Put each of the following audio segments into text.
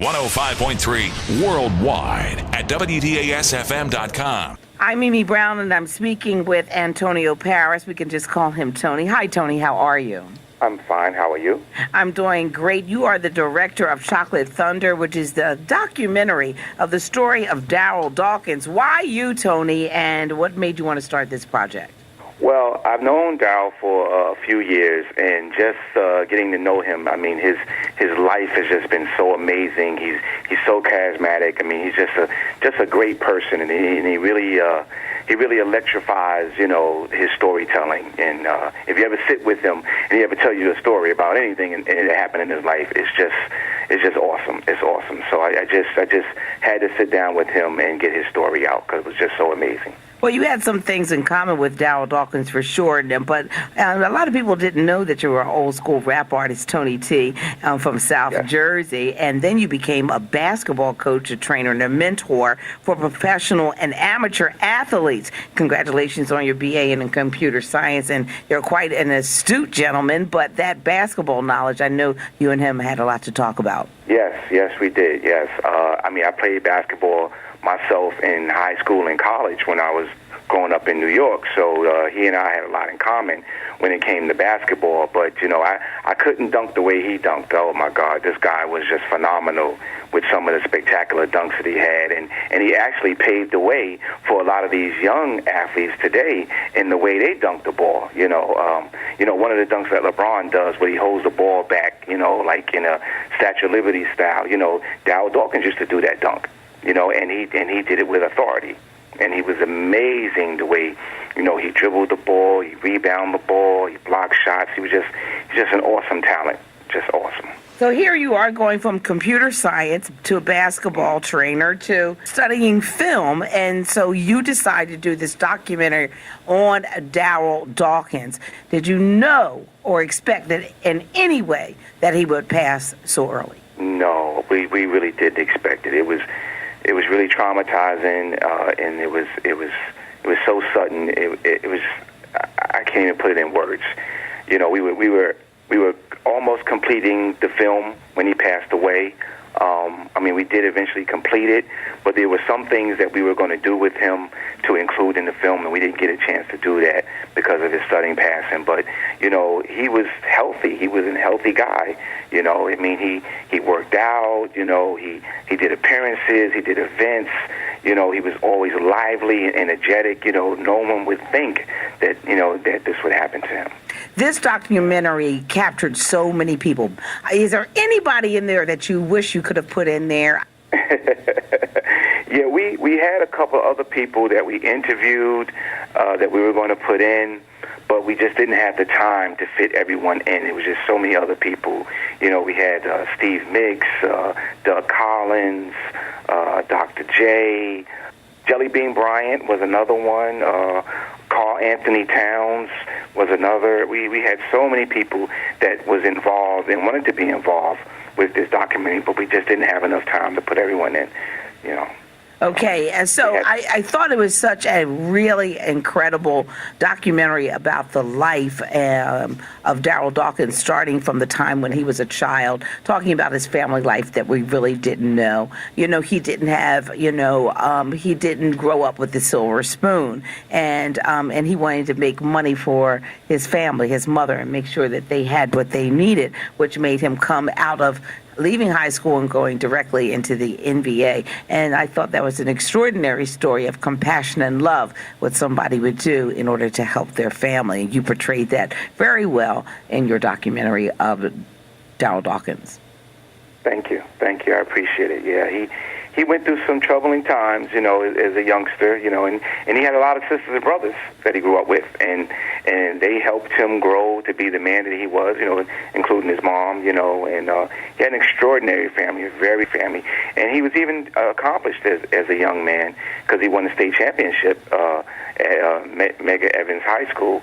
105.3 worldwide at WDASFM.com. I'm Mimi Brown, and I'm speaking with A.Paris. We can just call him Tony. Hi, Tony. How are you? I'm fine. How are you? I'm doing great. You are the director of Chocolate Thunder, which is the documentary of the story of Darryl Dawkins. Why you, Tony, and what made you want to start this project? Well, I've known Darryl for a few years, and just getting to know him, I mean, his life has just been so amazing. He's so charismatic. I mean, he's just a great person, and he really electrifies, his storytelling. And if you ever sit with him and he ever tell you a story about anything and it happened in his life, it's just awesome. It's awesome. So I just had to sit down with him and get his story out because it was just so amazing. Well, you had some things in common with Darryl Dawkins for sure, but a lot of people didn't know that you were an old-school rap artist, Tony T, from South Jersey, and then you became a basketball coach, a trainer, and a mentor for professional and amateur athletes. Congratulations on your BA in computer science, and you're quite an astute gentleman, but that basketball knowledge, I know you and him had a lot to talk about. Yes, we did, yes. I played basketball myself in high school and college when I was growing up in New York, so he and I had a lot in common when it came to basketball, but I couldn't dunk the way he dunked. Oh my God, this guy was just phenomenal with some of the spectacular dunks that he had, and he actually paved the way for a lot of these young athletes today in the way they dunk the ball. One of the dunks that LeBron does where he holds the ball back, like in a Statue of Liberty style, Darryl Dawkins used to do that dunk. And he did it with authority. And he was amazing the way, he dribbled the ball, he rebounded the ball, he blocked shots. He's just an awesome talent, just awesome. So here you are going from computer science to a basketball trainer to studying film, and so you decided to do this documentary on Darryl Dawkins. Did you know or expect that in any way that he would pass so early? No, we really didn't expect it. It was really traumatizing, and it was so sudden. It was I can't even put it in words. We were almost completing the film when he passed away. We did eventually complete it, but there were some things that we were going to do with him to include in the film, and we didn't get a chance to do that because of his sudden passing. But he was healthy. He was a healthy guy. He worked out. He did appearances. He did events. He was always lively and energetic. No one would think that that this would happen to him. This documentary captured so many people. Is there anybody in there that you wish you could have put in there? Yeah, we had a couple other people that we interviewed that we were going to put in, but we just didn't have the time to fit everyone in. It was just so many other people. We had Steve Mix, Doug Collins, Dr. J, Jelly Bean Bryant was another one. Carl Anthony Towns was another. We had so many people that was involved and wanted to be involved with this documentary, but we just didn't have enough time to put everyone in, Okay, and so I thought it was such a really incredible documentary about the life of Darryl Dawkins, starting from the time when he was a child, talking about his family life that we really didn't know. He didn't have, he didn't grow up with the silver spoon, and he wanted to make money for his family, his mother, and make sure that they had what they needed, which made him come out of leaving high school and going directly into the NBA. And I thought that was an extraordinary story of compassion and love, what somebody would do in order to help their family. You portrayed that very well in your documentary of Darryl Dawkins. Thank you. I appreciate it. Yeah, he went through some troubling times, as a youngster, and he had a lot of sisters and brothers that he grew up with, and they helped him grow to be the man that he was, including his mom, and he had an extraordinary family, very family, and he was even accomplished as a young man because he won the state championship at Medgar Evers High School,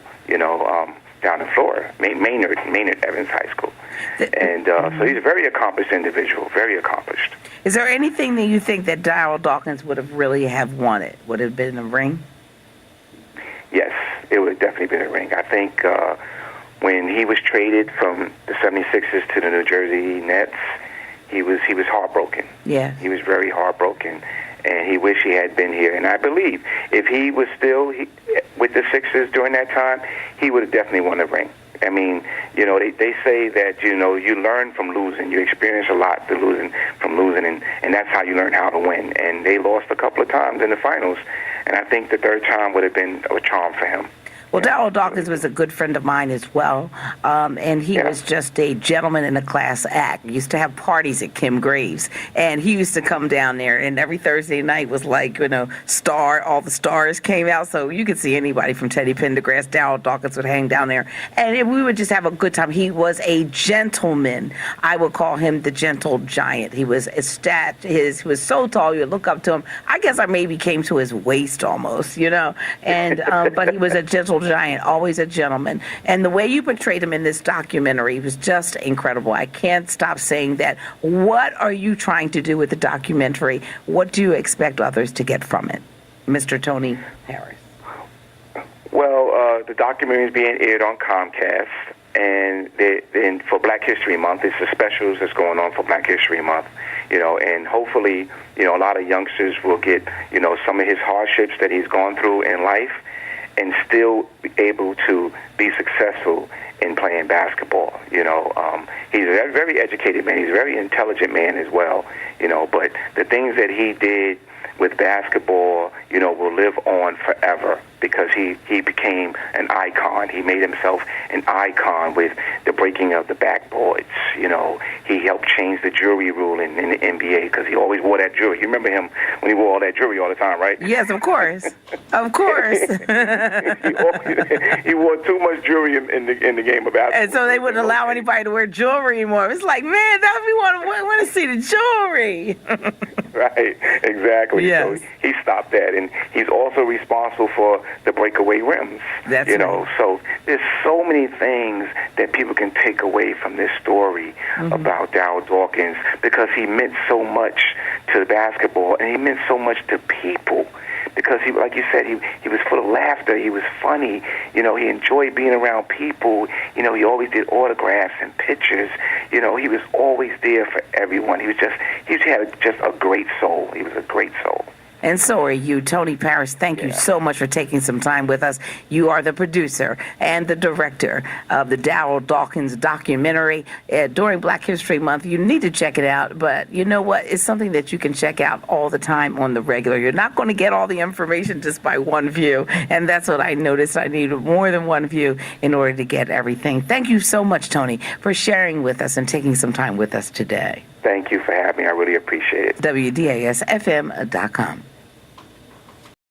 down in Florida, Maynard Evans High School. And so he's a very accomplished individual, very accomplished. Is there anything that you think that Darryl Dawkins would have really have wanted? Would it have been a ring? Yes, it would have definitely been a ring. I think when he was traded from the 76ers to the New Jersey Nets, he was heartbroken. Yeah. He was very heartbroken, and he wished he had been here. And I believe if he was still with the Sixers during that time, he would have definitely won the ring. I mean, you know, they say that, you know, you learn from losing. You experience a lot from losing, and that's how you learn how to win. And they lost a couple of times in the finals, and I think the third time would have been a charm for him. Well, Darryl Dawkins was a good friend of mine as well, and he was just a gentleman in a class act. He used to have parties at Kim Graves, and he used to come down there, and every Thursday night was like, you know, all the stars came out, so you could see anybody from Teddy Pendergrass. Darryl Dawkins would hang down there, and we would just have a good time. He was a gentleman. I would call him the gentle giant. He was he was so tall, you would look up to him. I guess I maybe came to his waist almost, you know, and but he was a gentle giant, always a gentleman. And the way you portrayed him in this documentary was just incredible. I can't stop saying that. What are you trying to do with the documentary? What do you expect others to get from it, Mr. Tony Harris? Well, the documentary is being aired on Comcast, and for Black History Month, it's the specials that's going on for Black History Month, you know, and hopefully, you know, a lot of youngsters will get, you know, some of his hardships that he's gone through in life, and still be able to be successful in playing basketball. You know, he's a very educated man. He's a very intelligent man as well. You know, but the things that he did with basketball, you know, will live on forever because he became an icon. He made himself an icon with the breaking of the backboards. You know, he helped change the jury rule in the NBA because he always wore that jewelry. You remember him when he wore all that jewelry all the time, right? Yes, of course. Of course. He wore too much jewelry in the game of basketball. And so they wouldn't allow anybody to wear jewelry anymore. It's like, man, we want to see the jewelry. Right, exactly. Yes. So he stopped that, and he's also responsible for the breakaway rims. That's you know, right. So there's so many things that people can take away from this story about Darryl Dawkins because he meant so much to basketball, and he meant so much to people. Because he, like you said, he was full of laughter. He was funny. You know, he enjoyed being around people. You know, he always did autographs and pictures. You know, he was always there for everyone. He had just a great soul. He was a great soul. And so are you. Tony Paris, thank you so much for taking some time with us. You are the producer and the director of the Darryl Dawkins documentary during Black History Month. You need to check it out, but you know what? It's something that you can check out all the time on the regular. You're not going to get all the information just by one view, and that's what I noticed. I needed more than one view in order to get everything. Thank you so much, Tony, for sharing with us and taking some time with us today. Thank you for having me. I really appreciate it. WDASFM.com.